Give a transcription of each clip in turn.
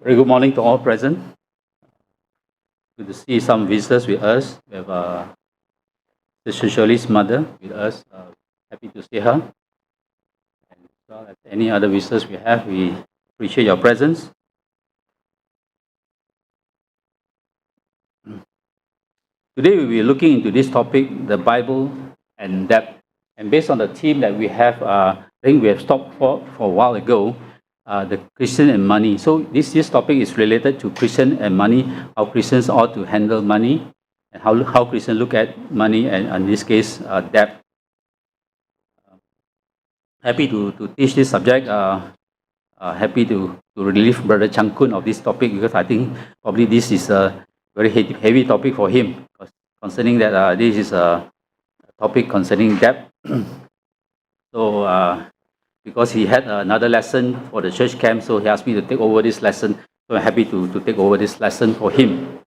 Very good morning to all present. Good to see some visitors with us. We have the Shirley's mother with us. Happy to see her. And as well as any other visitors we have, we appreciate your presence. Today we'll be looking into this topic, the Bible and debt. And based on the theme that we have, I think we have stopped for a while ago, the Christian and money. So this topic is related to Christian and money, how Christians ought to handle money, and how Christians look at money, and in this case, debt. Happy to teach this subject. Happy to relieve Brother Chang Kun of this topic, because I think probably this is a very heavy topic for him, concerning that this is a topic concerning debt. So because he had another lesson for the church camp, so he asked me to take over this lesson. So I'm happy to take over this lesson for him.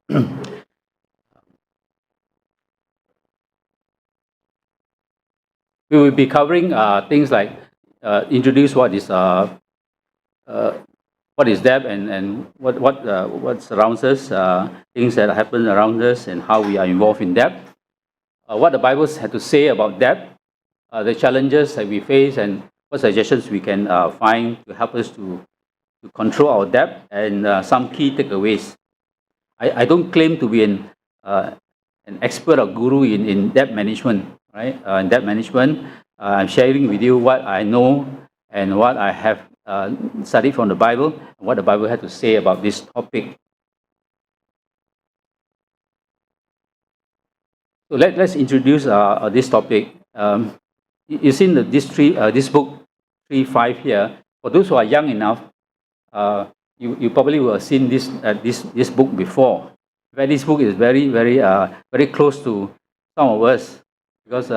We will be covering things like introduce what is debt, and what surrounds us, things that happen around us, and how we are involved in debt. What the Bible had to say about debt, the challenges that we face, and what suggestions we can find to help us to control our debt, and some key takeaways. I don't claim to be an expert or guru in debt management, right? In debt management, I'm sharing with you what I know and what I have studied from the Bible, and what the Bible had to say about this topic. So let's introduce this topic. You've seen this book 3:5 here. For those who are young enough, you probably will have seen this book before. In fact, this book is very close to some of us, because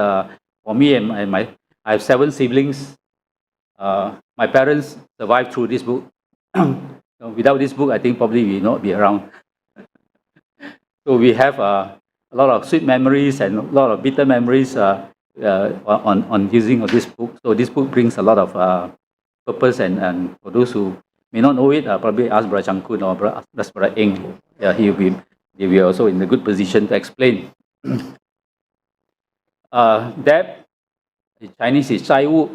for me and I have 7 siblings. My parents survived through this book. Without this book, I think probably we will not be around. So we have a lot of sweet memories and a lot of bitter memories on using of this book. So this book brings a lot of purpose, and for those who may not know it, probably ask Brother Chang Kun or Brother Eng. Yeah, he will be also in a good position to explain. Debt, in Chinese is 债务,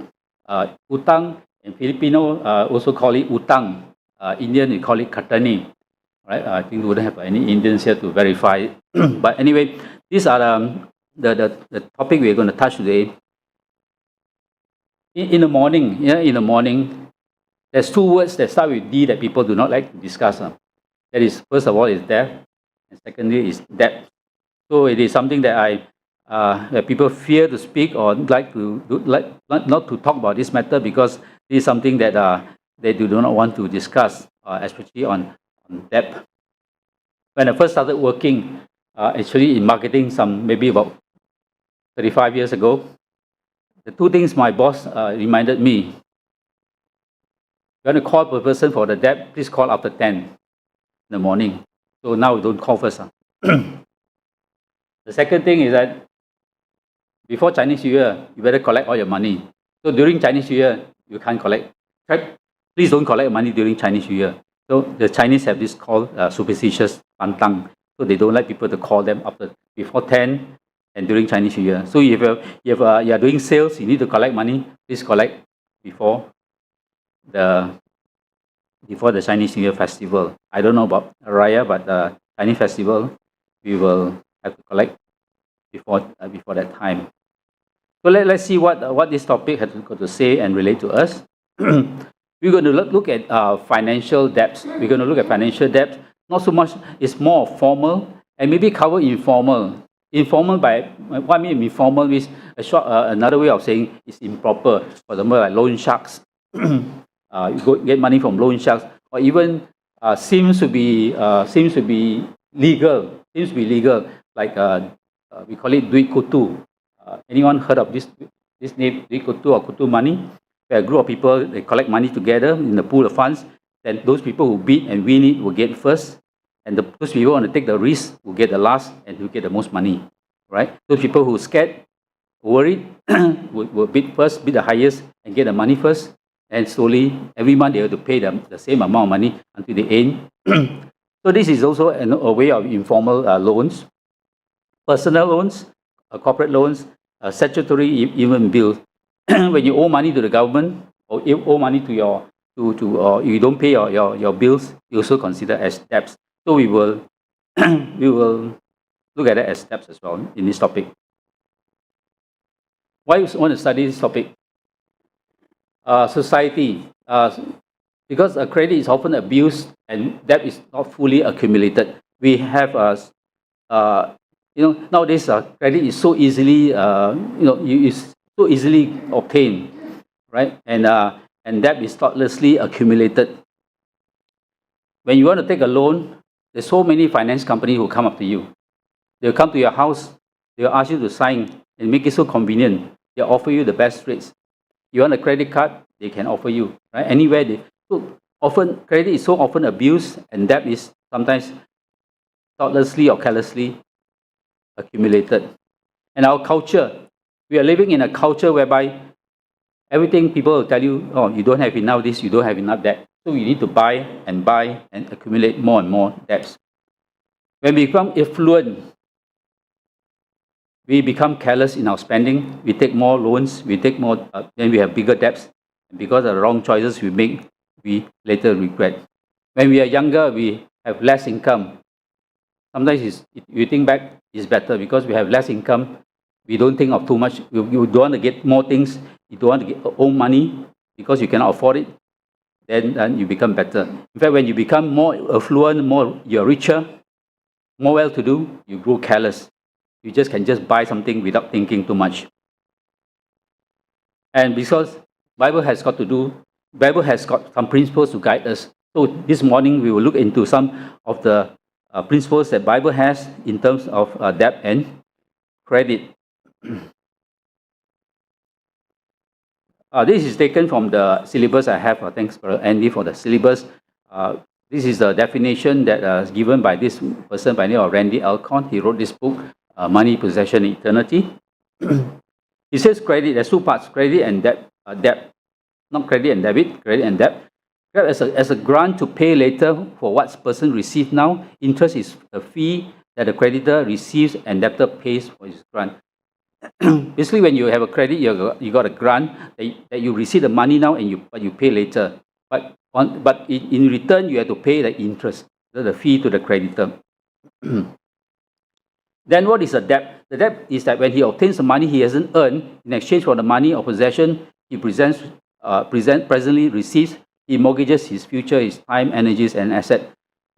utang, in Filipino also call it utang. Indian we call it katani. Right? I think we wouldn't have any Indians here to verify it. But anyway, these are the topic we're going to touch today. In the morning, there's 2 words that start with D that people do not like to discuss. That is, first of all, is death, and secondly is debt. So it is something that that people fear to speak, or like not to talk about this matter, because it is something that they do not want to discuss, especially on debt. When I first started working, actually in marketing, maybe about 35 years ago, the 2 things my boss reminded me: you want to call a person for the debt, please call after 10 in the morning. So now we don't call first. The second thing is that before Chinese New Year, you better collect all your money. So during Chinese New Year, you can't collect. Please don't collect money during Chinese New Year. So the Chinese have this called superstitious pantang. So they don't like people to call them before 10 and during Chinese New Year. So if you are doing sales, you need to collect money, please collect before the Chinese New Year festival. I don't know about Raya, but Chinese festival, we will have to collect before that time. So let's see what this topic has got to say and relate to us. We're going to look at financial debts. We're going to look at financial debt. Not so much, it's more formal, and maybe cover informal. Informal, by what I mean informal is another way of saying is improper. For example, like loan sharks. You get money from loan sharks, or even seems to be legal. Like we call it duit kutu. Anyone heard of this name, duit kutu or kutu money? Where a group of people, they collect money together in the pool of funds. Then those people who bid and win it will get first, and those people who want to take the risk will get the last, and who get the most money. Right? Those people who are scared, worried, will bid first, bid the highest, and get the money first. And slowly, every month they have to pay the same amount of money until the end. So this is also a way of informal loans, personal loans, corporate loans, statutory even bills. When you owe money to the government or you owe money to your or you don't pay your bills, you also consider as debts. So we will we will look at it as debts as well in this topic. Why you want to study this topic? Society, because a credit is often abused and debt is not fully accumulated. We have nowadays credit is so easily is so easily obtained, right? And debt is thoughtlessly accumulated. When you want to take a loan, there's so many finance companies who come up to you. They'll come to your house, they'll ask you to sign and make it so convenient. They'll offer you the best rates. You want a credit card, they can offer you, right? Anywhere so often credit is so often abused, and debt is sometimes thoughtlessly or carelessly accumulated. And our culture, we are living in a culture whereby everything people will tell you, oh, you don't have enough this, you don't have enough that. So you need to buy and accumulate more and more debts. When we become affluent, we become careless in our spending. We take more loans, we take more, then we have bigger debts. And because of the wrong choices we make, we later regret. When we are younger, we have less income. Sometimes you think back, it's better because we have less income. We don't think of too much. You don't want to get more things. You don't want to get own money because you cannot afford it. Then you become better. In fact, when you become more affluent, you're richer, more well-to-do, you grow careless. You can just buy something without thinking too much. And because Bible has got some principles to guide us. So this morning we will look into some of the principles that Bible has in terms of debt and credit. This is taken from the syllabus I have. Thanks, Brother Andy, for the syllabus. This is the definition that is given by this person by the name of Randy Alcorn. He wrote this book, Money, Possession, Eternity. He says credit, there's two parts, credit and debt. Debt, not credit and debit, credit and debt. As a grant to pay later for what person received now. Interest is the fee that the creditor receives and debtor pays for his grant. Basically, when you have a credit, you got a grant that you receive the money now and you pay later. But in return, you have to pay the interest, the fee to the creditor. Then what is a debt? The debt is that when he obtains the money he hasn't earned, in exchange for the money or possession he presently receives, he mortgages his future, his time, energies, and asset.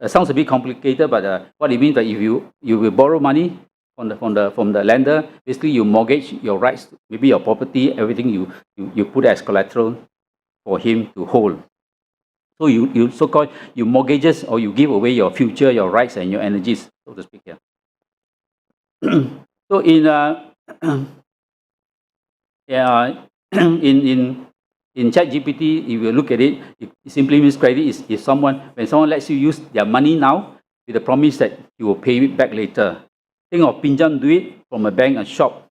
Sounds a bit complicated, but what it means that if you will borrow money from the lender, basically you mortgage your rights, maybe your property, everything you put as collateral for him to hold. So you so-called you mortgages or you give away your future, your rights, and your energies, so to speak here. So in ChatGPT, if you look at it, it simply means credit is when someone lets you use their money now with the promise that you will pay it back later. Think of pinjam duit from a bank and shop.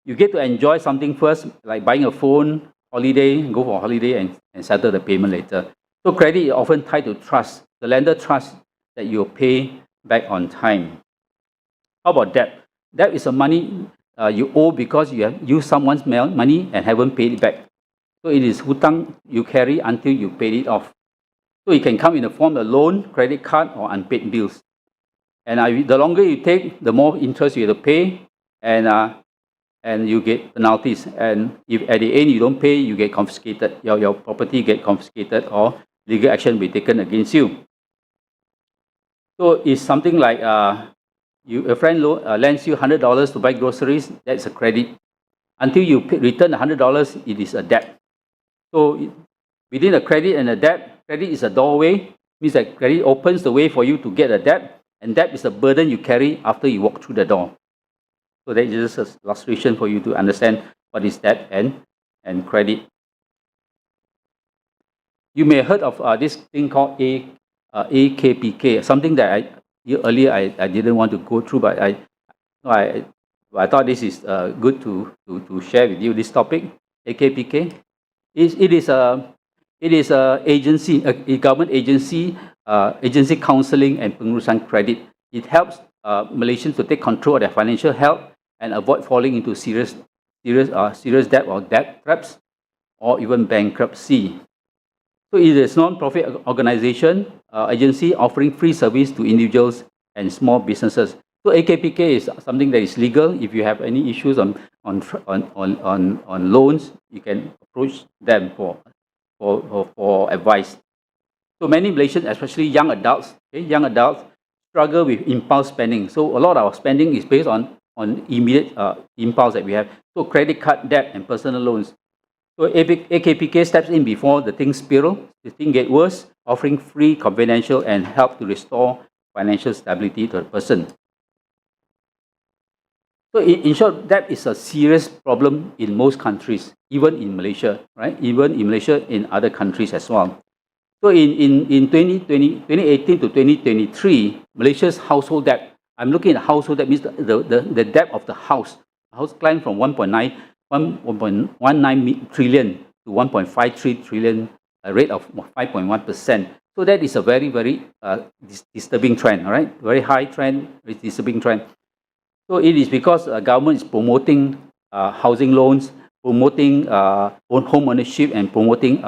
You get to enjoy something first, like buying a phone, holiday, go for a holiday and settle the payment later. So credit is often tied to trust. The lender trusts that you'll pay back on time. How about debt? Debt is a money you owe because you have used someone's money and haven't paid it back. So it is hutang you carry until you pay it off. So it can come in the form of a loan, credit card, or unpaid bills. And the longer you take, the more interest you have to pay, and you get penalties. And if at the end you don't pay, you get confiscated. Your property get confiscated, or legal action will be taken against you. So it's something like a friend lends you $100 to buy groceries. That's a credit. Until you return $100, it is a debt. So within the credit and the debt, credit is a doorway, means that credit opens the way for you to get a debt, and debt is the burden you carry after you walk through the door. So that is just an illustration for you to understand what is debt and credit. You may have heard of this thing called AKPK, something that earlier I didn't want to go through, but I thought this is good to share with you this topic. AKPK it is a agency, a government agency agency counseling and pengurusan credit. It helps Malaysians to take control of their financial health and avoid falling into serious debt or debt traps or even bankruptcy. So it is a non-profit organization agency offering free service to individuals and small businesses. So AKPK is something that is legal. If you have any issues on loans, you can approach them for advice. So many Malaysians, especially young adults, struggle with impulse spending. So a lot of our spending is based on immediate impulse that we have. So credit card debt and personal loans. So AKPK steps in before the things spiral, the thing get worse, offering free, confidential, and help to restore financial stability to the person. So in short, that is a serious problem in most countries, even in Malaysia, right? Even in Malaysia, in other countries as well. So in 2018 to 2023, Malaysia's household debt, I'm looking at household debt, means the debt of the house. House climbed from 1.19 trillion to 1.53 trillion, a rate of 5.1%. So that is a very, very disturbing trend, all right? Very high trend, very disturbing trend. So it is because government is promoting housing loans, promoting home ownership, and promoting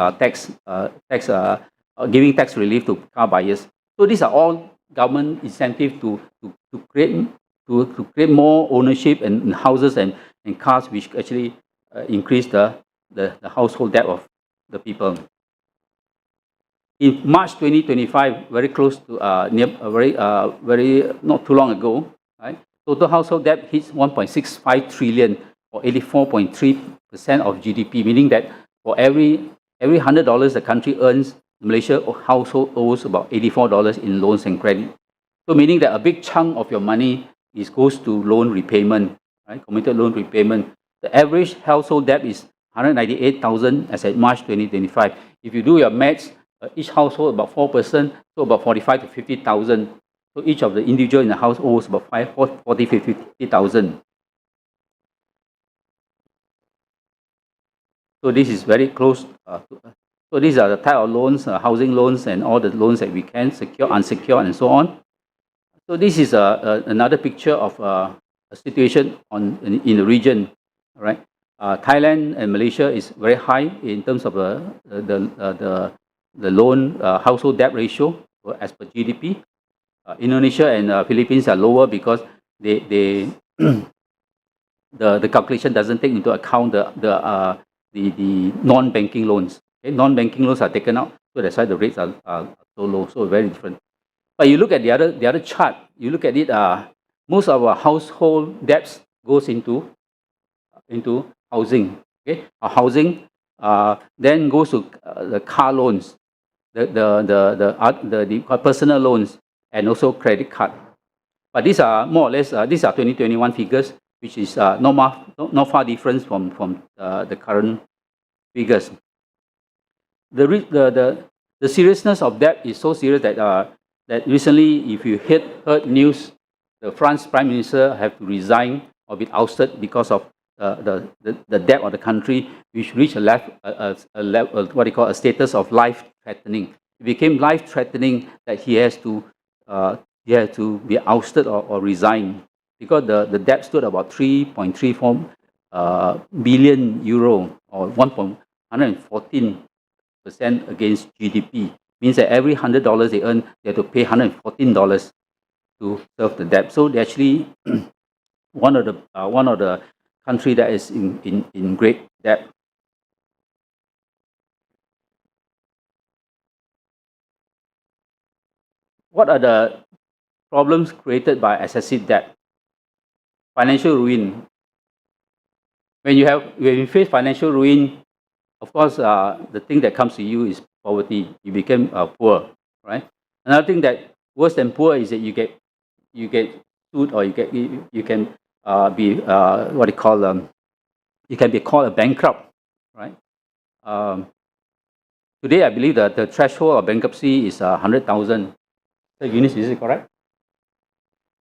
giving tax relief to car buyers. So these are all government incentive to create more ownership and houses and cars, which actually increase the household debt of the people. In March 2025, very close to very not too long ago, right? Total household debt hits 1.65 trillion, or 84.3% of GDP, meaning that for every $100 the country earns, Malaysia household owes about $84 in loans and credit. So meaning that a big chunk of your money goes to loan repayment, right? Committed loan repayment. The average household debt is 198,000 as at March 2025. If you do your maths, each household about 4%, so about 45 to 50,000. So each of the individual in the house owes about 40, 50,000. So this is very close. So these are the type of loans, housing loans, and all the loans that we can secure, unsecured, and so on. So this is another picture of a situation in the region, right? Thailand and Malaysia is very high in terms of the loan household debt ratio as per GDP. Indonesia and Philippines are lower because the calculation doesn't take into account the non-banking loans. Okay? Non-banking loans are taken out, so that's why the rates are so low, so very different. But you look at the other chart, you look at it, most of our household debts goes into housing. Okay, housing then goes to the car loans, the personal loans, and also credit card. But these are more or less these are 2021 figures, which is not far different from the current figures. The seriousness of debt is so serious that recently, if you heard news, the France Prime Minister have to resign or be ousted because of the debt of the country, which reached what they call a status of life-threatening. It became life-threatening that he has to be ousted or resign, because the debt stood about 3.34 billion euro, or 1.114% against GDP. Means that every $100 they earn, they have to pay $114 to serve the debt. So they're actually one of the country that is in great debt. What are the problems created by excessive debt? Financial ruin. When you face financial ruin, of course, the thing that comes to you is poverty. You become poor, right? Another thing that worse than poor is that you get sued, or you can be what they call you can be called a bankrupt, right? Today, I believe that the threshold of bankruptcy is 100,000. So, Eunice, is it correct?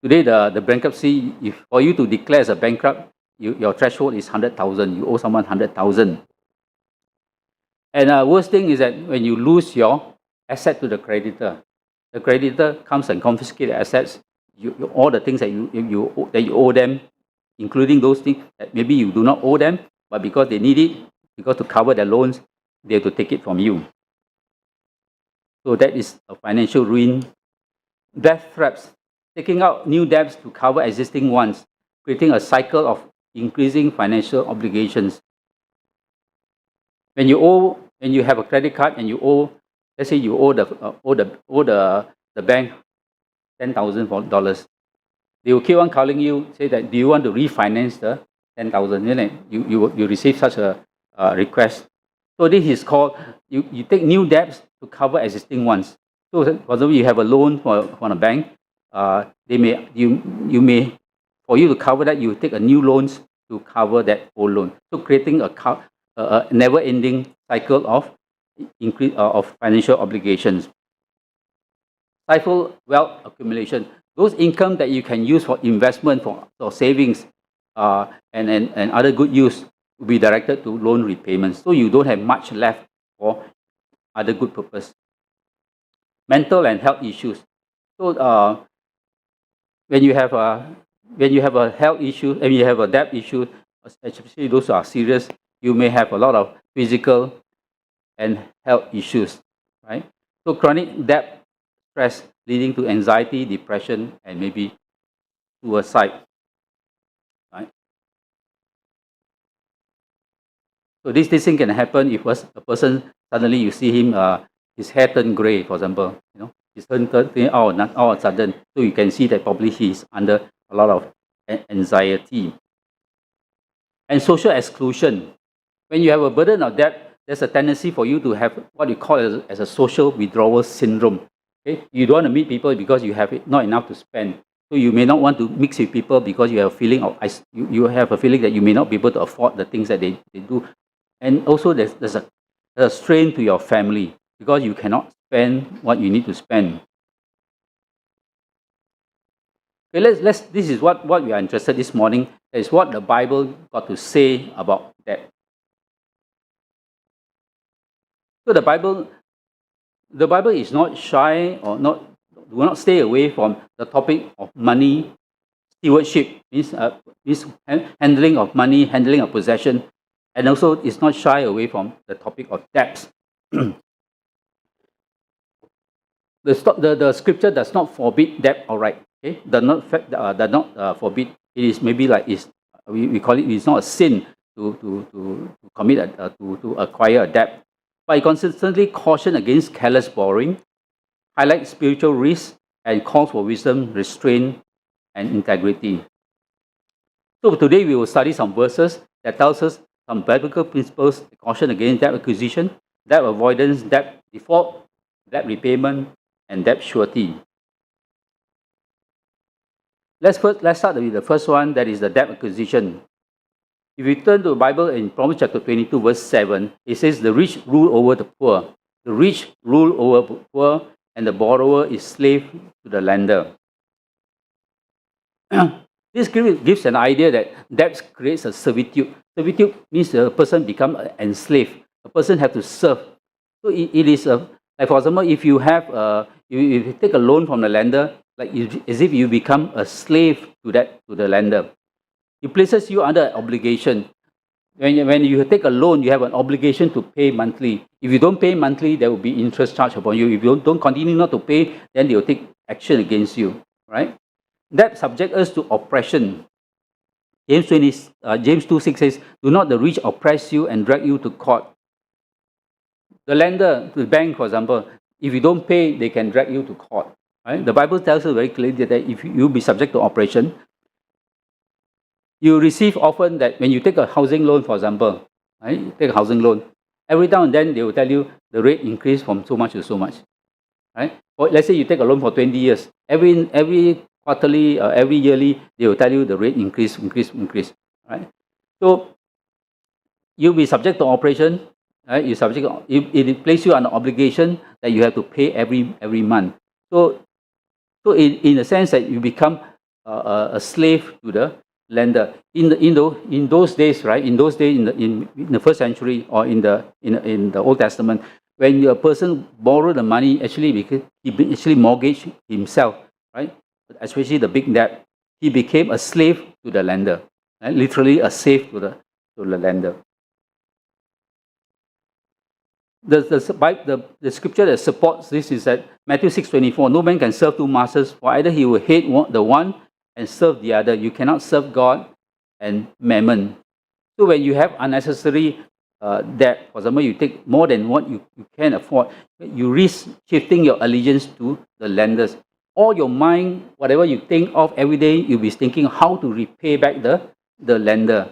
Today, the bankruptcy, for you to declare as a bankrupt, your threshold is 100,000. You owe someone 100,000. And worst thing is that when you lose your asset to the creditor, the creditor comes and confiscates the assets, all the things that you owe them, including those things that maybe you do not owe them, but because they need it, because to cover their loans, they have to take it from you. So that is a financial ruin. Death traps, taking out new debts to cover existing ones, creating a cycle of increasing financial obligations. When you have a credit card and you owe, let's say you owe the bank $10,000, they will keep on calling you, say that, do you want to refinance the 10,000? You receive such a request. So this is called, you take new debts to cover existing ones. So for example, you have a loan from a bank, for you to cover that, you take a new loans to cover that old loan. So creating a never-ending cycle of increase of financial obligations. Stifle wealth accumulation. Those income that you can use for investment, for savings, and other good use will be directed to loan repayments. So you don't have much left for other good purpose. Mental and health issues. So when you have a health issue, and you have a debt issue, especially those who are serious, you may have a lot of physical and health issues, right? So chronic debt stress leading to anxiety, depression, and maybe suicide, right? So this thing can happen if a person, suddenly you see him, his hair turn grey, for example, his turn all of a sudden. So you can see that probably he is under a lot of anxiety. And social exclusion. When you have a burden of debt, there's a tendency for you to have what you call as a social withdrawal syndrome. Okay? You don't want to meet people because you have not enough to spend. So you may not want to mix with people because you have a feeling of you have a feeling that you may not be able to afford the things that they do. And also there's a strain to your family because you cannot spend what you need to spend. Okay, this is what we are interested this morning. That is what the Bible got to say about that. So the Bible is not shy or do not stay away from the topic of money. Stewardship means handling of money, handling of possession, and also it's not shy away from the topic of debts. The scripture does not forbid debt outright. Okay, does not forbid. It is maybe like we call it. It's not a sin to commit to acquire a debt, but it consistently caution against careless borrowing, highlight spiritual risks, and calls for wisdom, restraint, and integrity. So today we will study some verses that tells us some biblical principles, caution against debt acquisition, debt avoidance, debt default, debt repayment, and debt surety. Let's start with the first one, that is the debt acquisition. If you turn to the Bible in Proverbs chapter 22, verse 7, it says, the rich rule over the poor. The rich rule over the poor, and the borrower is slave to the lender. This gives an idea that debt creates a servitude. Servitude means a person becomes enslaved. A person has to serve. So it is like, for example, if you have if you take a loan from the lender, like as if you become a slave to the lender. It places you under obligation. When you take a loan, you have an obligation to pay monthly. If you don't pay monthly, there will be interest charged upon you. If you don't continue not to pay, then they will take action against you, right? That subjects us to oppression. James 2:6 says, do not the rich oppress you and drag you to court. The lender, the bank, for example, if you don't pay, they can drag you to court. Right? The Bible tells us very clearly that if you be subject to oppression, you receive often that when you take a housing loan, for example, right? You take a housing loan, every now and then they will tell you the rate increase from so much to so much. Right? Or let's say you take a loan for 20 years. Every quarterly, every yearly, they will tell you the rate increase. Right? So you'll be subject to oppression. Right? It places you under obligation that you have to pay every month. So in a sense that you become a slave to the lender. In those days, right? In those days, in the first century or in the Old Testament, when a person borrow the money, actually because he actually mortgaged himself, right? Especially the big debt, he became a slave to the lender, right? Literally a slave to the lender. The scripture that supports this is that Matthew 6:24, no man can serve two masters, for either he will hate the one and serve the other. You cannot serve God and mammon. So when you have unnecessary debt, for example, you take more than what you can afford, you risk shifting your allegiance to the lenders. All your mind, whatever you think of every day, you'll be thinking how to repay back the lender.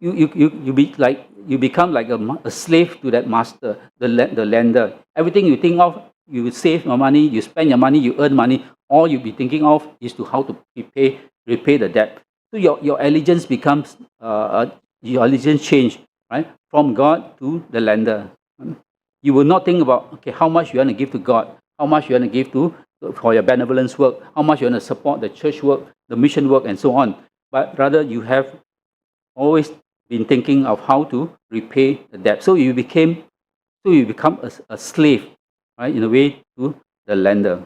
You become like a slave to that master, the lender. Everything you think of, you save your money, you spend your money, you earn money. All you'll be thinking of is to how to repay the debt. So your allegiance becomes your allegiance change, right, from God to the lender. You will not think about, okay, how much you want to give to God, how much you want to give for your benevolence work, how much you want to support the church work, the mission work, and so on. But rather, you have always been thinking of how to repay the debt. So you become a slave, right, in a way, to the lender.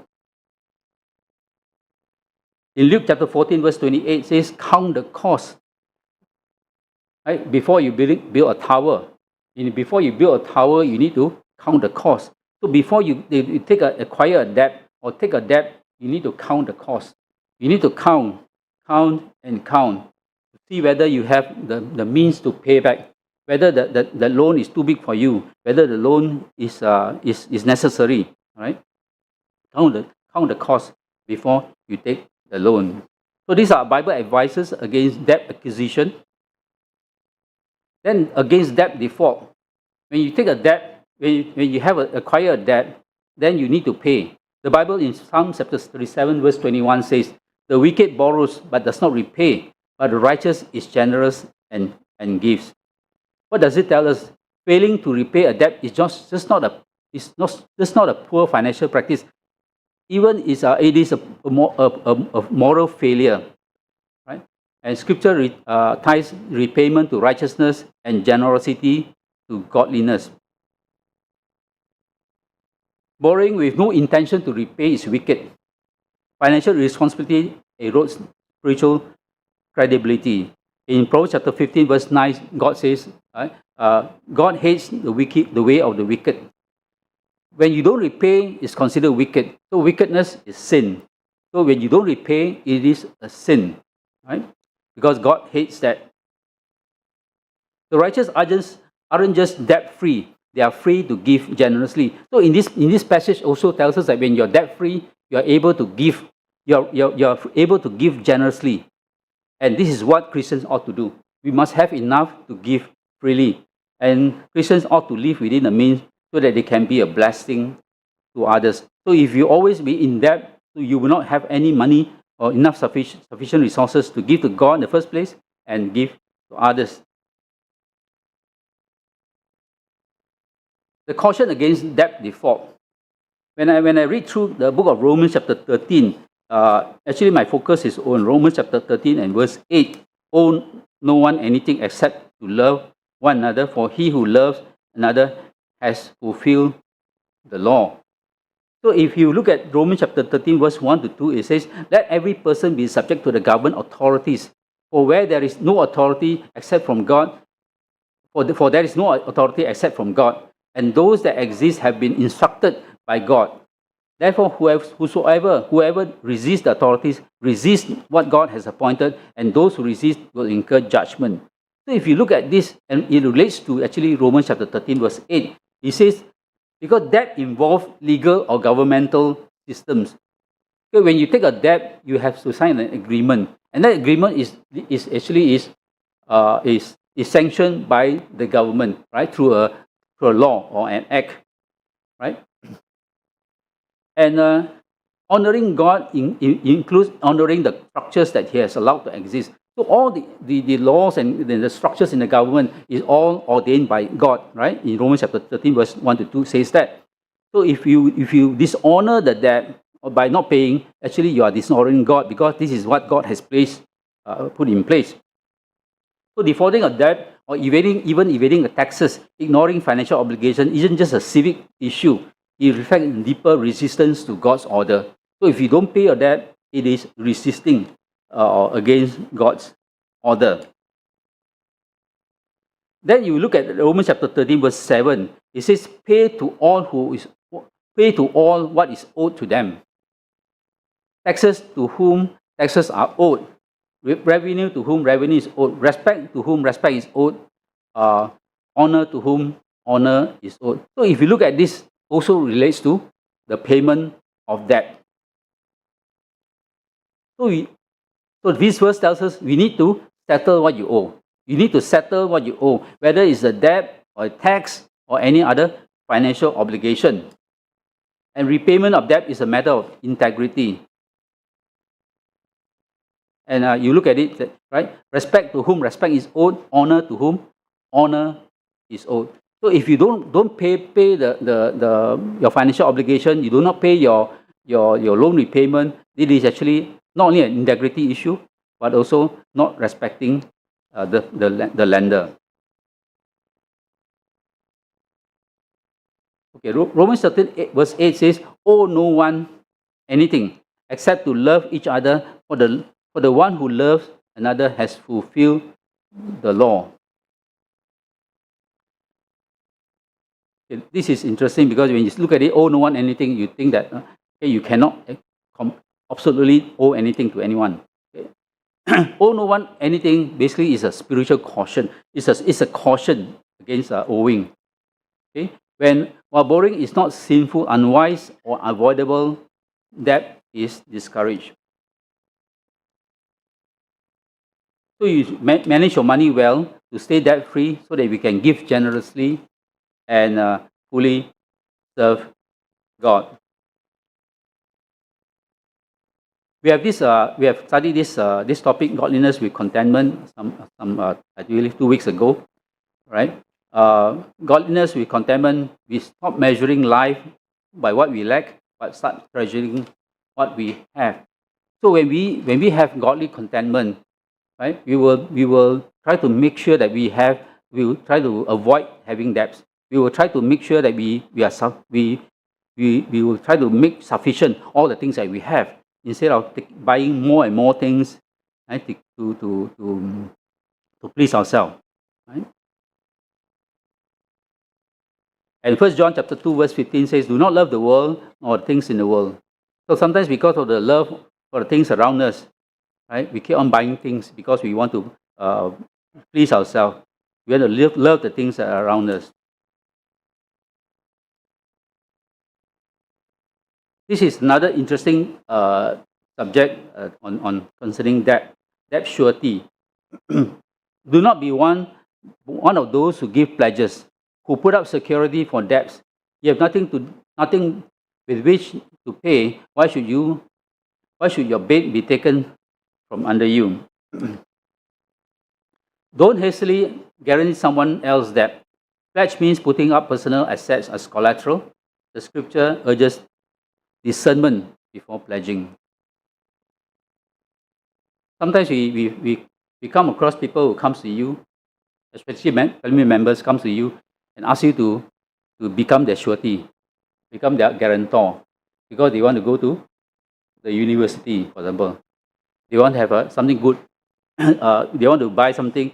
In Luke chapter 14, verse 28, it says, count the cost. Right? Before you build a tower, before you build a tower, you need to count the cost. So before you acquire a debt or take a debt, you need to count the cost. You need to count, to see whether you have the means to pay back, whether the loan is too big for you, whether the loan is necessary. Right? Count the cost before you take the loan. So these are Bible advices against debt acquisition. Then against debt default. When you take a debt, when you have acquire a debt, then you need to pay. The Bible in Psalm chapter 37, verse 21 says, the wicked borrows but does not repay, but the righteous is generous and gives. What does it tell us? Failing to repay a debt is just not a poor financial practice. Even it is a moral failure, right? And Scripture ties repayment to righteousness and generosity to godliness. Borrowing with no intention to repay is wicked. Financial responsibility erodes spiritual credibility. In Proverbs chapter 15, verse 9, God says, God hates the way of the wicked. When you don't repay, it's considered wicked. So wickedness is sin. So when you don't repay, it is a sin, right? Because God hates that. The righteous aren't just debt-free. They are free to give generously. So in this passage also tells us that when you're debt-free, you're able to give. You're able to give generously. And this is what Christians ought to do. We must have enough to give freely. And Christians ought to live within the means so that they can be a blessing to others. So if you always be in debt, you will not have any money or enough sufficient resources to give to God in the first place and give to others. The caution against debt default. When I read through the book of Romans chapter 13, actually my focus is on Romans chapter 13 and verse 8. Owe no one anything except to love one another, for he who loves another has fulfilled the law. So if you look at Romans chapter 13, verse 1 to 2, it says, let every person be subject to the government authorities. For where there is no authority except from God, for there is no authority except from God, and those that exist have been instructed by God. Therefore, whoever resists the authorities, resists what God has appointed, and those who resist will incur judgment. So if you look at this, and it relates to actually Romans chapter 13, verse 8, it says, because debt involves legal or governmental systems. Okay, when you take a debt, you have to sign an agreement, and that agreement is sanctioned by the government, right, through a law or an act, right? And honoring God includes honoring the structures that He has allowed to exist. So all the laws and the structures in the government is all ordained by God, right? In Romans chapter 13, verse 1 to 2 says that. So if you dishonor the debt by not paying, actually you are dishonoring God, because this is what God has put in place. So defaulting a debt or even evading the taxes, ignoring financial obligation isn't just a civic issue. It reflects deeper resistance to God's order. So if you don't pay your debt, it is resisting against God's order. Then you look at Romans chapter 13, verse 7. It says, pay to all what is owed to them. Taxes to whom taxes are owed. Revenue to whom revenue is owed. Respect to whom respect is owed. Honor to whom honor is owed. So if you look at this, also relates to the payment of debt. So this verse tells us we need to settle what you owe. You need to settle what you owe, whether it's a debt or a tax or any other financial obligation. And repayment of debt is a matter of integrity. And you look at it, right? Respect to whom respect is owed, honor to whom honor is owed. So if you don't pay your financial obligation, you do not pay your loan repayment, it is actually not only an integrity issue, but also not respecting the lender. Okay, Romans 13, verse 8 says, owe no one anything except to love each other, for the one who loves another has fulfilled the law. Okay, this is interesting because when you look at it, owe no one anything, you think that you cannot absolutely owe anything to anyone. Okay? Owe no one anything basically is a spiritual caution. It's a caution against owing. Okay? While borrowing is not sinful, unwise, or avoidable, debt is discouraged. So you manage your money well to stay debt-free so that we can give generously and fully serve God. We have studied this topic, godliness with contentment, I believe 2 weeks ago, right? Godliness with contentment, we stop measuring life by what we lack, but start treasuring what we have. So when we have godly contentment, right, we will try to make sure that we will try to avoid having debts. We will try to make sure that we will try to make sufficient all the things that we have, instead of buying more and more things, right, to please ourselves. Right? And 1 John chapter 2, verse 15 says, do not love the world or things in the world. So sometimes because of the love for the things around us, right, we keep on buying things because we want to please ourselves. We want to love the things that are around us. This is another interesting subject on concerning debt surety. Do not be one of those who give pledges, who put up security for debts. You have nothing with which to pay. Why should your bed be taken from under you? Don't hastily guarantee someone else's debt. Pledge means putting up personal assets as collateral. The scripture urges discernment before pledging. Sometimes we come across people who comes to you, especially family members comes to you and ask you to become their surety, become their guarantor, because they want to go to the university, for example. They want to have something good. They want to buy something,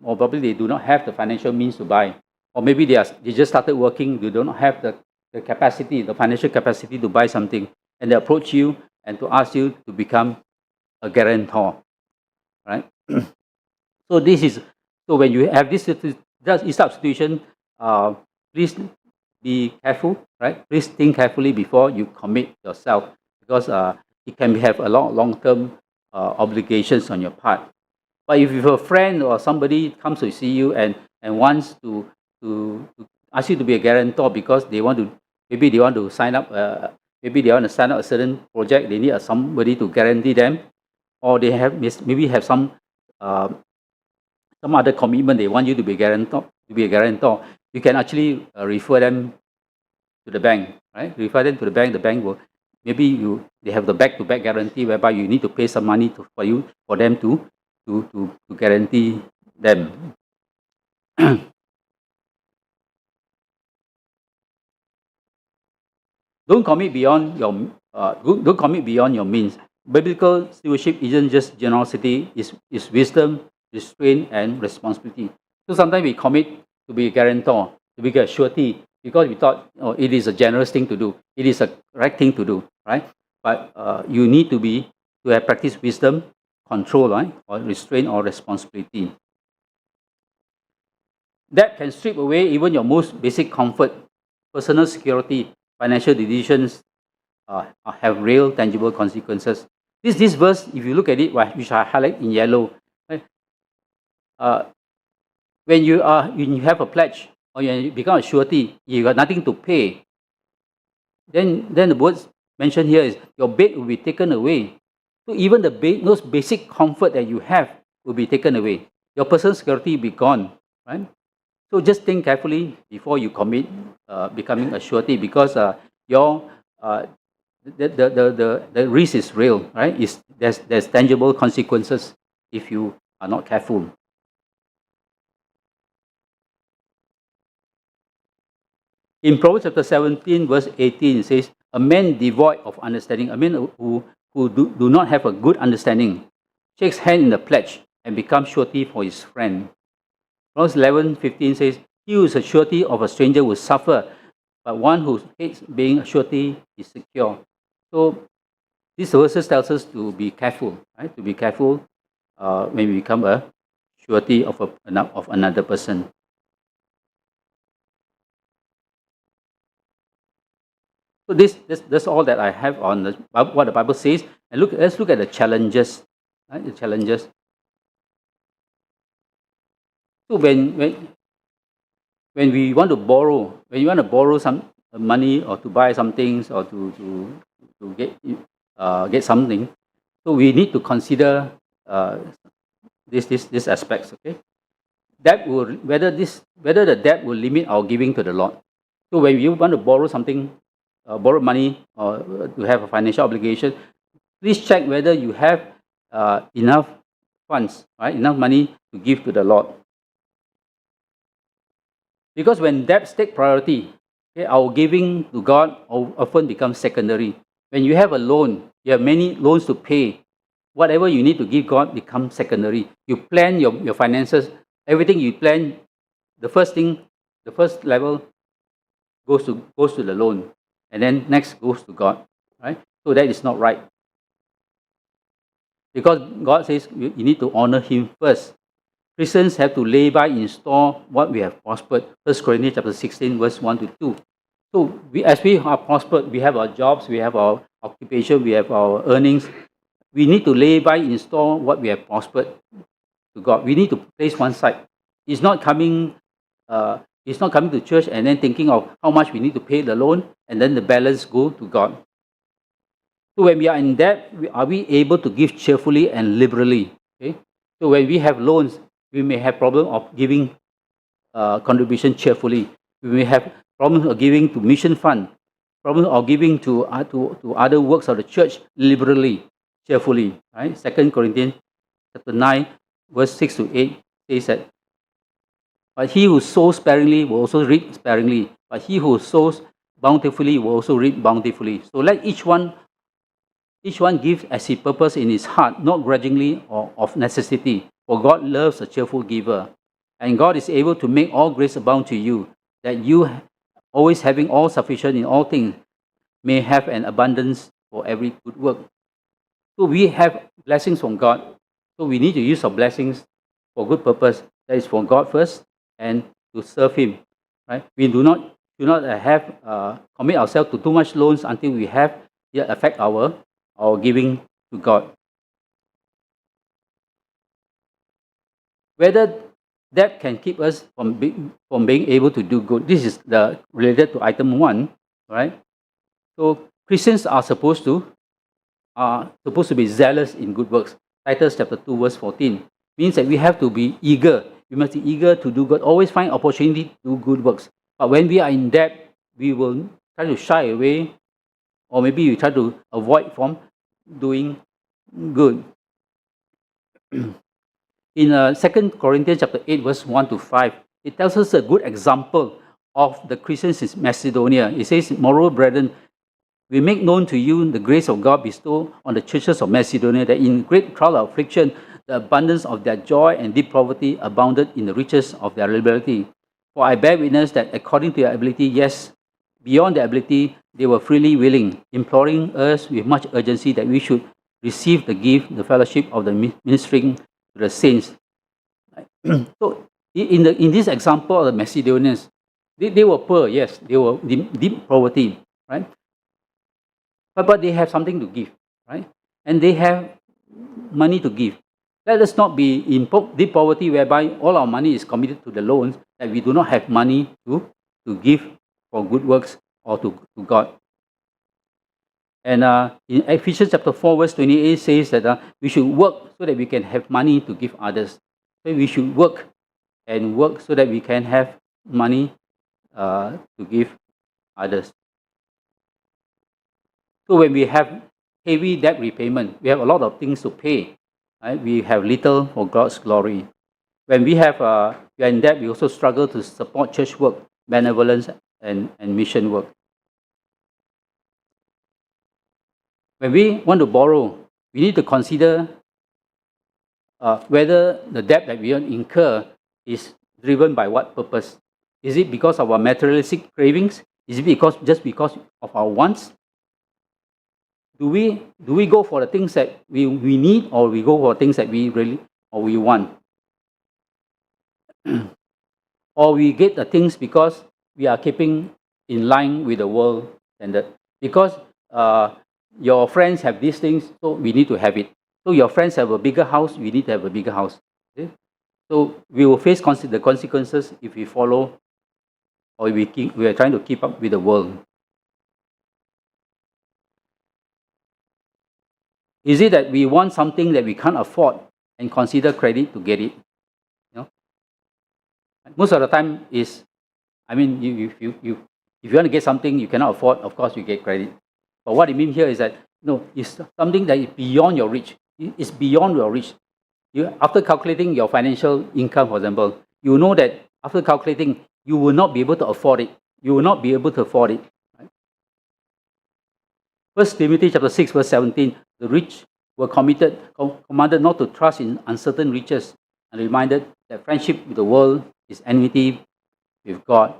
or probably they do not have the financial means to buy. Or maybe they just started working, they do not have the capacity, the financial capacity to buy something. And they approach you and to ask you to become a guarantor. Right? So when you have this situation, please be careful, right? Please think carefully before you commit yourself, because it can have a long-term obligations on your part. But if you have a friend or somebody comes to see you and wants to ask you to be a guarantor because they want to sign up a certain project, they need somebody to guarantee them, or they have some other commitment they want you to be a guarantor, you can actually refer them to the bank, right? Refer them to the bank. The bank will they have the back-to-back guarantee whereby you need to pay some money for them to guarantee them. Don't commit beyond your don't commit beyond your means. Biblical stewardship isn't just generosity; is wisdom, restraint, and responsibility. So sometimes we commit to be a guarantor, to be a surety, because we thought, oh, it is a generous thing to do. It is a right thing to do, right? But you need to have practiced wisdom, control, right, or restraint or responsibility. That can strip away even your most basic comfort, personal security, financial decisions, have real tangible consequences. This verse, if you look at it, which I highlight in yellow, right, uh, when you have a pledge or you become a surety, you got nothing to pay. Then the words mentioned here is your bed will be taken away. So even those basic comfort that you have will be taken away. Your personal security will be gone, right? So just think carefully before you commit becoming a surety, because your the risk is real, right? There's tangible consequences if you are not careful. In Proverbs chapter 17, verse 18, it says, "A man devoid of understanding, a man who do not have a good understanding, shakes hand in the pledge and becomes surety for his friend." Proverbs 11:15 says, "He who is a surety of a stranger will suffer, but one who hates being a surety is secure." So these verses tells us to be careful, right? To be careful when we become a surety of another person. So that's all that I have on what the Bible says. And let's look at the challenges, right? The challenges. So when we want to borrow, when you want to borrow some money or to buy some things or to get something, so we need to consider these aspects. Okay, whether the debt will limit our giving to the Lord. So when you want to borrow something, borrow money or to have a financial obligation, please check whether you have enough funds, right? Enough money to give to the Lord. Because when debts take priority, okay, our giving to God often becomes secondary. When you have a loan, you have many loans to pay. Whatever you need to give God becomes secondary. You plan your finances, everything you plan, the first level goes to the loan, and then next goes to God, right? So that is not right. Because God says you need to honor Him first. Christians have to lay by in store what we have prospered. 1 Corinthians chapter 16, verse 1 to 2. So as we are prospered, we have our jobs, we have our occupation, we have our earnings. We need to lay by in store what we have prospered to God. We need to place one side. It's not coming to church and then thinking of how much we need to pay the loan and then the balance go to God. So when we are in debt, are we able to give cheerfully and liberally? Okay. So when we have loans, we may have problem of giving contribution cheerfully. We may have problems of giving to mission fund, problems of giving to other works of the church liberally, cheerfully. Right? 2 Corinthians chapter 9, verse 6 to 8 says that, "But he who sows sparingly will also reap sparingly, but he who sows bountifully will also reap bountifully." So let each one give as he purpose in his heart, not grudgingly or of necessity. For God loves a cheerful giver. And God is able to make all grace abound to you, that you, always having all sufficient in all things, may have an abundance for every good work. So we have blessings from God. So we need to use our blessings for good purpose. That is for God first and to serve Him. Right? We do not commit ourselves to too much loans until we have it affect our giving to God. Whether that can keep us from being able to do good. This is related to item 1, right? So Christians are supposed to be zealous in good works. Titus chapter 2, verse 14 means that we have to be eager. We must be eager to do good. Always find opportunity to do good works. But when we are in debt, we will try to shy away, or maybe we try to avoid from doing good. In 2 Corinthians chapter 8, verse 1 to 5, it tells us a good example of the Christians in Macedonia. It says, "Moreover, brethren, we make known to you the grace of God bestowed on the churches of Macedonia, that in great trial of affliction, the abundance of their joy and deep poverty abounded in the riches of their liberality. For I bear witness that according to their ability, yes, beyond their ability, they were freely willing, imploring us with much urgency that we should receive the gift, the fellowship of the ministering to the saints." So, in this example of the Macedonians, they were poor, yes, they were deep poverty, right? But they have something to give, right? And they have money to give. Let us not be in deep poverty whereby all our money is committed to the loans, that we do not have money to give for good works or to God. And in Ephesians chapter 4, verse 28 says that we should work so that we can have money to give others. So we should work so that we can have money to give others. So when we have heavy debt repayment, we have a lot of things to pay. Right? We have little for God's glory. When we are in debt, we also struggle to support church work, benevolence, and mission work. When we want to borrow, we need to consider whether the debt that we incur is driven by what purpose. Is it because of our materialistic cravings? Is it just because of our wants? Do we go for the things that we need, or we go for things that we want? Or we get the things because we are keeping in line with the world standard? Because your friends have these things, so we need to have it. So your friends have a bigger house, we need to have a bigger house. Okay? So we will face the consequences if we follow, or we are trying to keep up with the world. Is it that we want something that we can't afford and consider credit to get it? Most of the time is, if you want to get something you cannot afford, of course you get credit. But what I mean here is that it's something that is beyond your reach. It's beyond your reach. After calculating your financial income, for example, you know that after calculating, you will not be able to afford it. You will not be able to afford it. Right? 1 Timothy chapter 6, verse 17, the rich were commanded not to trust in uncertain riches, and reminded that friendship with the world is enmity with God,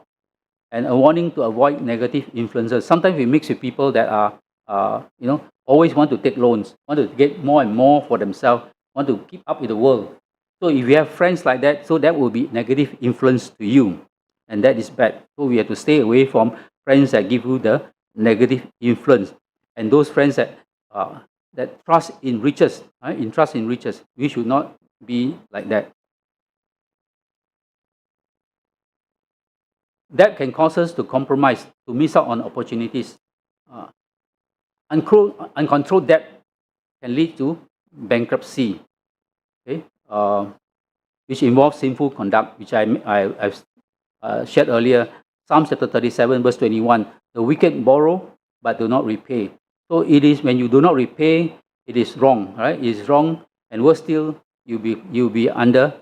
and a warning to avoid negative influences. Sometimes we mix with people that are, always want to take loans, want to get more and more for themselves, want to keep up with the world. So if you have friends like that, so that will be negative influence to you, and that is bad. So we have to stay away from friends that give you the negative influence, and those friends that trust in riches, trust in riches. We should not be like that. That can cause us to compromise, to miss out on opportunities. Uncontrolled debt can lead to bankruptcy, okay? Which involves sinful conduct, which I've shared earlier. Psalm chapter 37, verse 21, the wicked borrow but do not repay. So it is when you do not repay, it is wrong, right? It is wrong, and worse still, you'll be under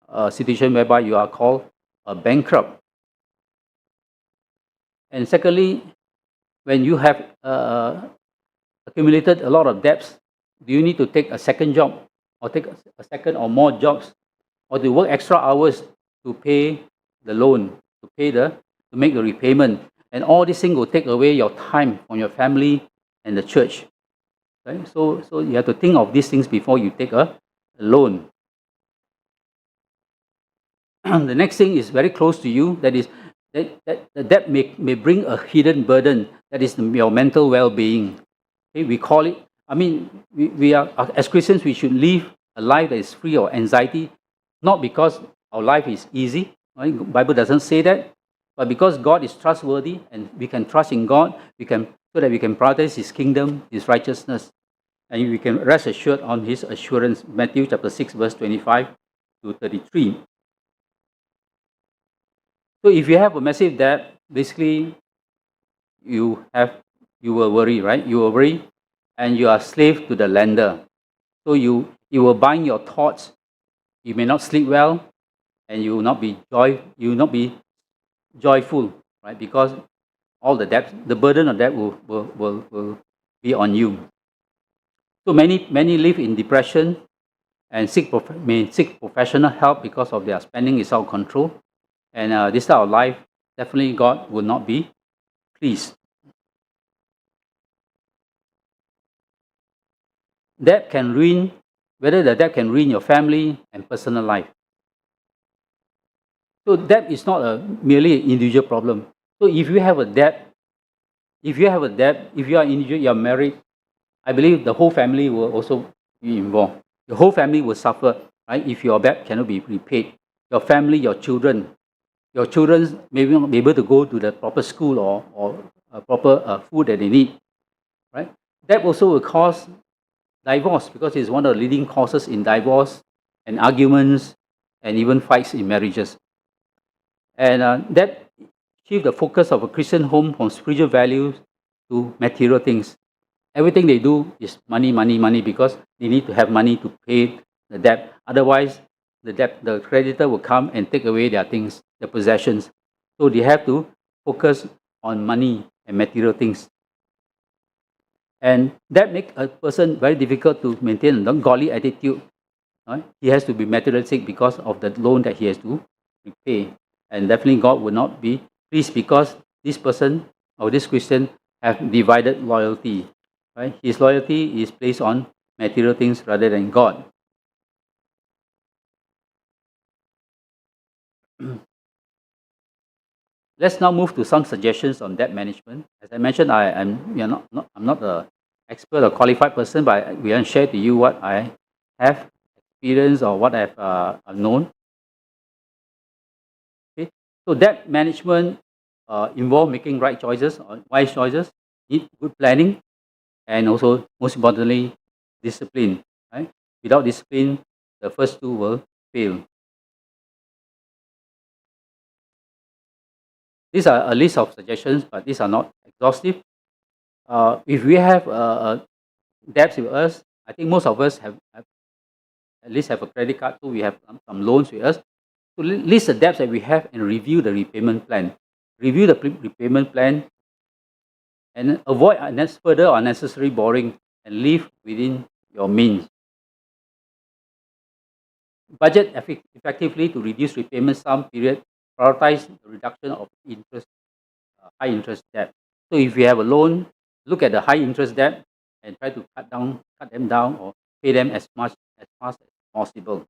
a situation whereby you are called a bankrupt. And secondly, when you have accumulated a lot of debts, do you need to take a second job, or take a second or more jobs, or to work extra hours to pay the loan, to make the repayment? And all these things will take away your time from your family and the church. Right? So you have to think of these things before you take a loan. The next thing is very close to you. That is that may bring a hidden burden. That is your mental well-being. Okay, we call it. We are, as Christians, we should live a life that is free of anxiety, not because our life is easy. Right? The Bible doesn't say that, but because God is trustworthy, and we can trust in God, so that we can prioritize His kingdom, His righteousness, and we can rest assured on His assurance. Matthew chapter 6, verse 25 to 33. So if you have a massive debt, basically you will worry, right? You will worry, and you are slave to the lender. So you will bind your thoughts. You may not sleep well. and you will not be joyful, right? Because all the debt, the burden of debt will be on you. So many live in depression and may seek professional help because of their spending is out of control. And this type of life, definitely God will not be pleased. Debt can ruin, whether the debt can ruin your family and personal life. So debt is not a merely an individual problem. So if you have a debt, if you are individual, you are married, I believe the whole family will also be involved. The whole family will suffer, right? If your debt cannot be repaid, your family, your children may not be able to go to the proper school or proper food that they need, right? That also will cause divorce because it's one of the leading causes in divorce and arguments and even fights in marriages. And that shift the focus of a Christian home from spiritual values to material things. Everything they do is money, money, money because they need to have money to pay the debt. Otherwise, the creditor will come and take away their things, their possessions. So they have to focus on money and material things. And that makes a person very difficult to maintain a godly attitude. Right? He has to be materialistic because of the loan that he has to repay. And definitely God will not be pleased because this person or this Christian have divided loyalty. Right? His loyalty is placed on material things rather than God. Let's now move to some suggestions on debt management. As I mentioned, I'm not an expert or qualified person, but we can share to you what I have experienced or what I've known. Okay, so debt management involve making right choices or wise choices, need good planning, and also most importantly, discipline. Right? Without discipline, the first two will fail. These are a list of suggestions, but these are not exhaustive. If we have debts with us, I think most of us have at least have a credit card, so we have some loans with us. So list the debts that we have and review the repayment plan. Review the repayment plan and avoid further unnecessary borrowing and live within your means. Budget effectively to reduce repayment sum period. Prioritize the reduction of high interest debt. So if you have a loan, look at the high interest debt and try to cut them down or pay them as fast as possible.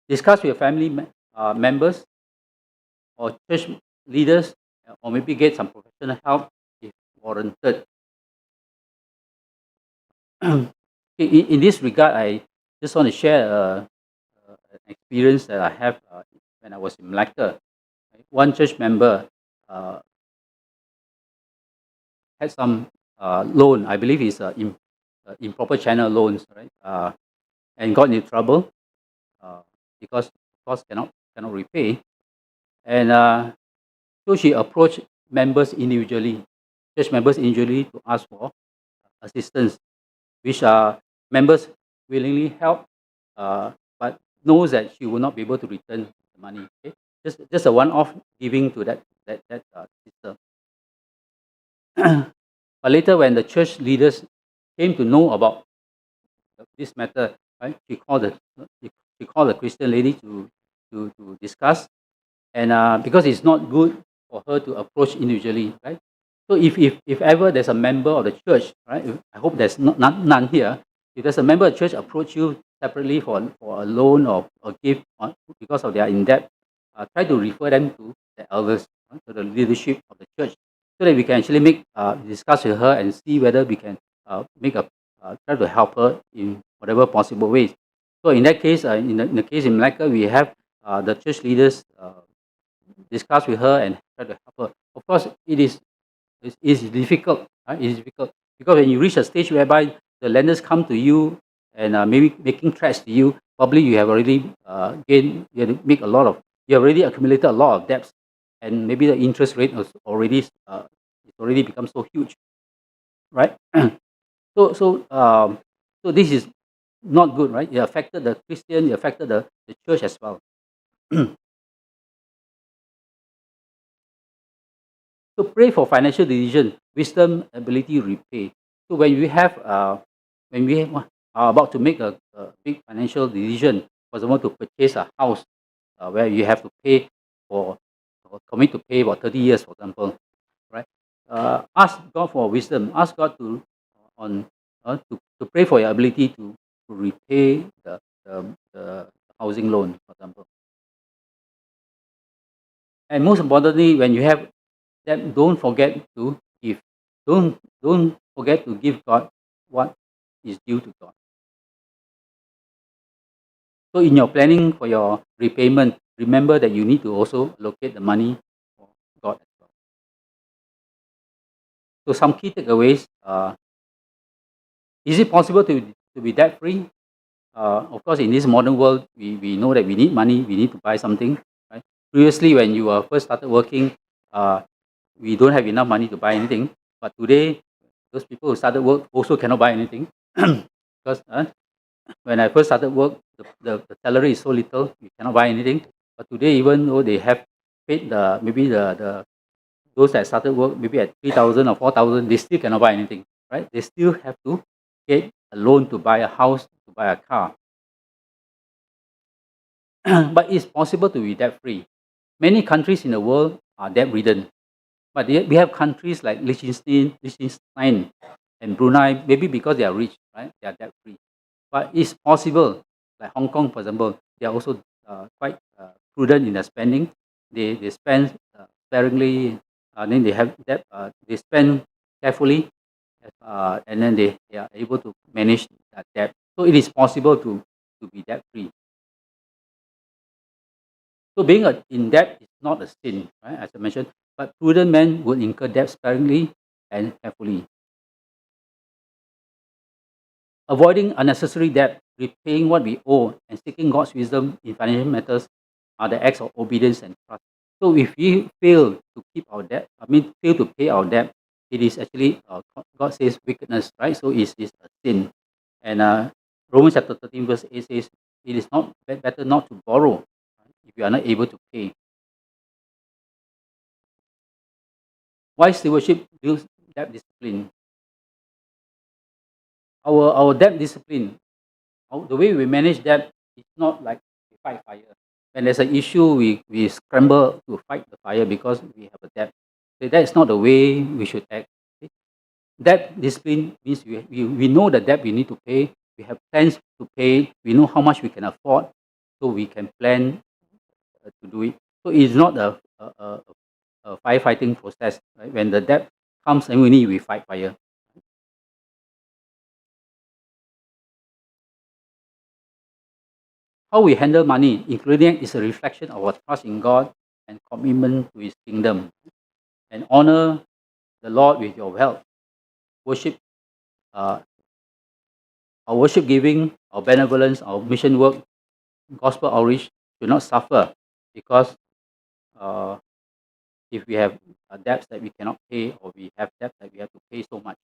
Discuss with your family members or church leaders, or maybe get some professional help if warranted. In this regard, I just want to share an experience that I have when I was in Malacca. One church member had some loan. I believe it's improper channel loans, right? And got into trouble because of course cannot repay. And so she approached church members individually to ask for assistance, which members willingly help, but knows that she will not be able to return the money. Okay? Just a one-off giving to that sister. But later, when the church leaders came to know about this matter, right, she called the Christian lady to discuss, and because it's not good for her to approach individually, right? So if ever there's a member of the church, right? I hope there's none here. If there's a member of the church approach you separately for a loan or a gift because of their in debt, try to refer them to the elders, to the leadership of the church, so that we can actually discuss with her and see whether we can try to help her in whatever possible ways. So in that case, in the case in Malacca, we have the church leaders discuss with her and try to help her. Of course, it's difficult. Right? It is difficult because when you reach a stage whereby the lenders come to you and maybe making threats to you, probably you have already you have to make you have already accumulated a lot of debts, and maybe the interest rate has it's already become so huge, right? So this is not good, right? It affected the Christian, it affected the church as well. So pray for financial decision, wisdom, ability to repay. So when we are about to make a big financial decision, for example, to purchase a house, where you have to pay for, or commit to pay about 30 years, for example, right? Ask God for wisdom. Ask God on to pray for your ability to repay the housing loan, for example. And most importantly, when you have that, don't forget to give. Don't forget to give God what is due to God. So in your planning for your repayment, remember that you need to also allocate the money for God as well. So some key takeaways. Is it possible to be debt free? Of course, in this modern world, we know that we need money, we need to buy something. Right? Previously, when you first started working, uh, we don't have enough money to buy anything. But today, those people who started work also cannot buy anything because when I first started work, the salary is so little, you cannot buy anything. But today, even though they have paid maybe the those that started work maybe at 3,000 or 4,000, they still cannot buy anything, right? They still have to get a loan to buy a house, to buy a car. But it's possible to be debt free. Many countries in the world are debt ridden, but we have countries like Liechtenstein and Brunei, maybe because they are rich, right? They are debt free. But it's possible, like Hong Kong, for example, they are also quite prudent in their spending. They spend sparingly, then they have debt, they spend carefully, and then they are able to manage that debt. So it is possible to be debt free. So being in debt is not a sin, right? As I mentioned, but prudent men would incur debt sparingly and carefully. Avoiding unnecessary debt, repaying what we owe, and seeking God's wisdom in financial matters are the acts of obedience and trust. So if we fail to keep our debt, fail to pay our debt, it is actually, God says, wickedness, right? So it's a sin. And Romans chapter 13, verse 8 says, it is not better not to borrow, right, if you are not able to pay. Wise stewardship builds debt discipline. Our debt discipline, the way we manage debt is not like we fight fire. When there's an issue, we scramble to fight the fire because we have a debt. So that is not the way we should act. Okay? Debt discipline means we know the debt we need to pay. We have plans to pay. We know how much we can afford, so we can plan to do it. So it's not a firefighting process. Right? When the debt comes and we fight fire. How we handle money, including, is a reflection of our trust in God and commitment to His kingdom. And honor the Lord with your wealth. Worship, uh, our worship giving, our benevolence, our mission work, gospel outreach should not suffer because uh, if we have debts that we cannot pay, or we have debts that we have to pay so much.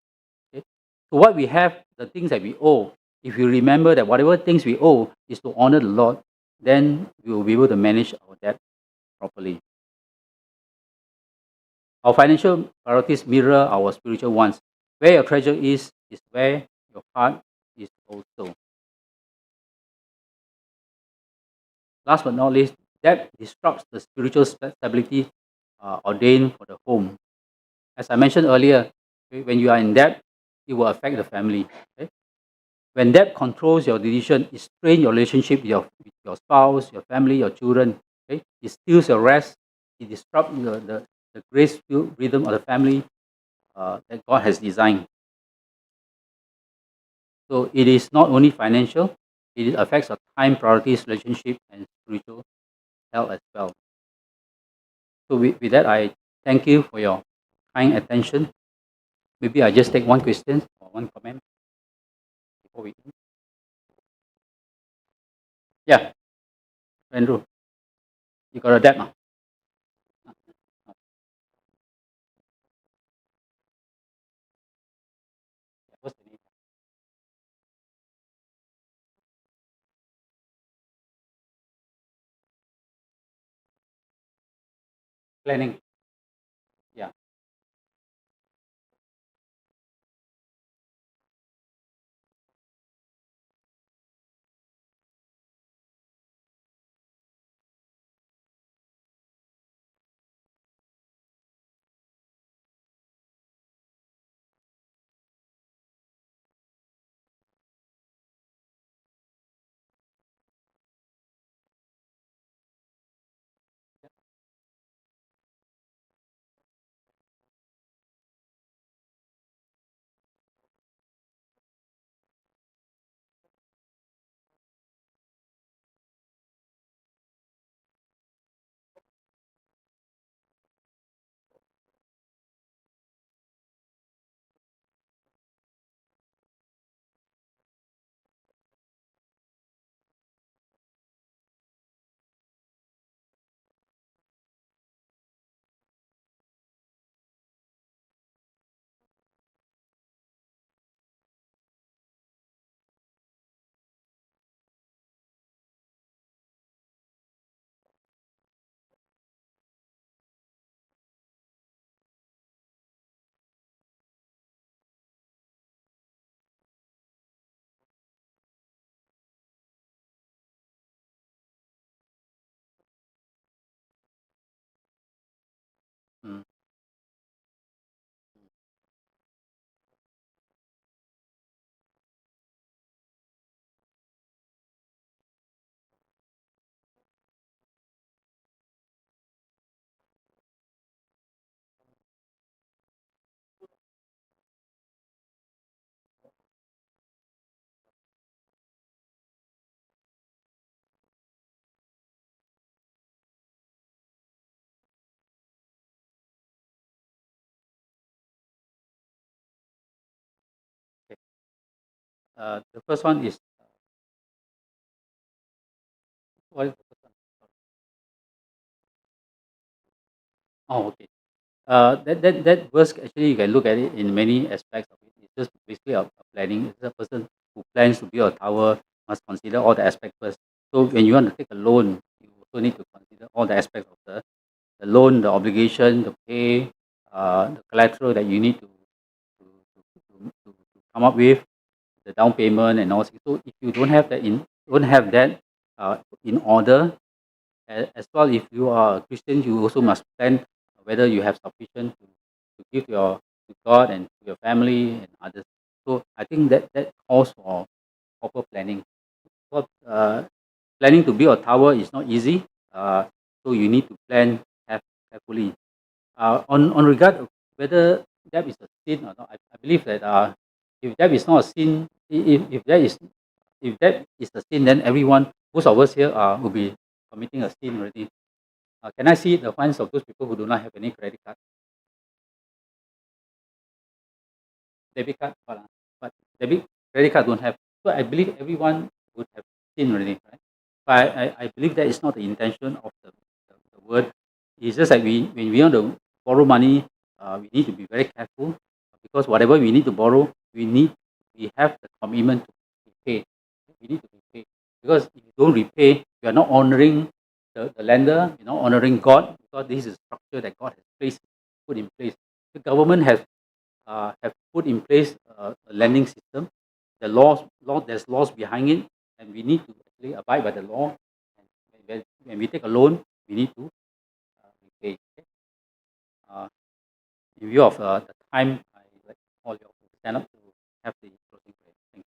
Okay? So what we have, the things that we owe, if you remember that whatever things we owe is to honor the Lord, then we will be able to manage our debt properly. Our financial priorities mirror our spiritual ones. Where your treasure is where your heart is also. Last but not least, debt disrupts the spiritual stability ordained for the home. As I mentioned earlier, okay, when you are in debt, it will affect the family. Okay? When debt controls your decision, it strains your relationship with your spouse, your family, your children. Okay? It steals your rest. It disrupts the grace-filled rhythm of the family that God has designed. So it is not only financial, it affects our time, priorities, relationship, and spiritual health as well. So with that, I thank you for your kind attention. Maybe I just take one question or one comment before we end. Yeah, Andrew, you got a debt now? What's the name? planning. Yeah. Mm. Okay. The first one is what is the first one? Oh, okay. That verse actually you can look at it in many aspects of it. It's just basically a planning. It's a person who plans to build a tower must consider all the aspects first. So when you want to take a loan, you also need to consider all the aspects of the loan, the obligation, the pay, the collateral that you need to come up with, the down payment and all. So if you don't have that in order, as well, if you are a Christian, you also must plan whether you have sufficient to give to God and to your family and others. So I think that calls for proper planning. Because planning to build a tower is not easy. So you need to plan carefully. On regard of whether that is a sin or not, I believe that if that is not a sin, if that is a sin, then everyone, most of us here will be committing a sin already. Can I see the funds of those people who do not have any credit card, debit card, but debit credit card don't have. So I believe everyone would have seen already, right? But I believe that is not the intention of the word. It's just like when we want to borrow money, we need to be very careful because whatever we need to borrow, we have the commitment to repay. We need to repay because if you don't repay, you are not honoring the lender, you're not honoring God because this is a structure that God has put in place. The government have put in place a lending system. There's laws behind it, and we need to actually abide by the law. And when we take a loan, we need to repay. Okay? Uh, in view of the time, I like all you all to stand up to have the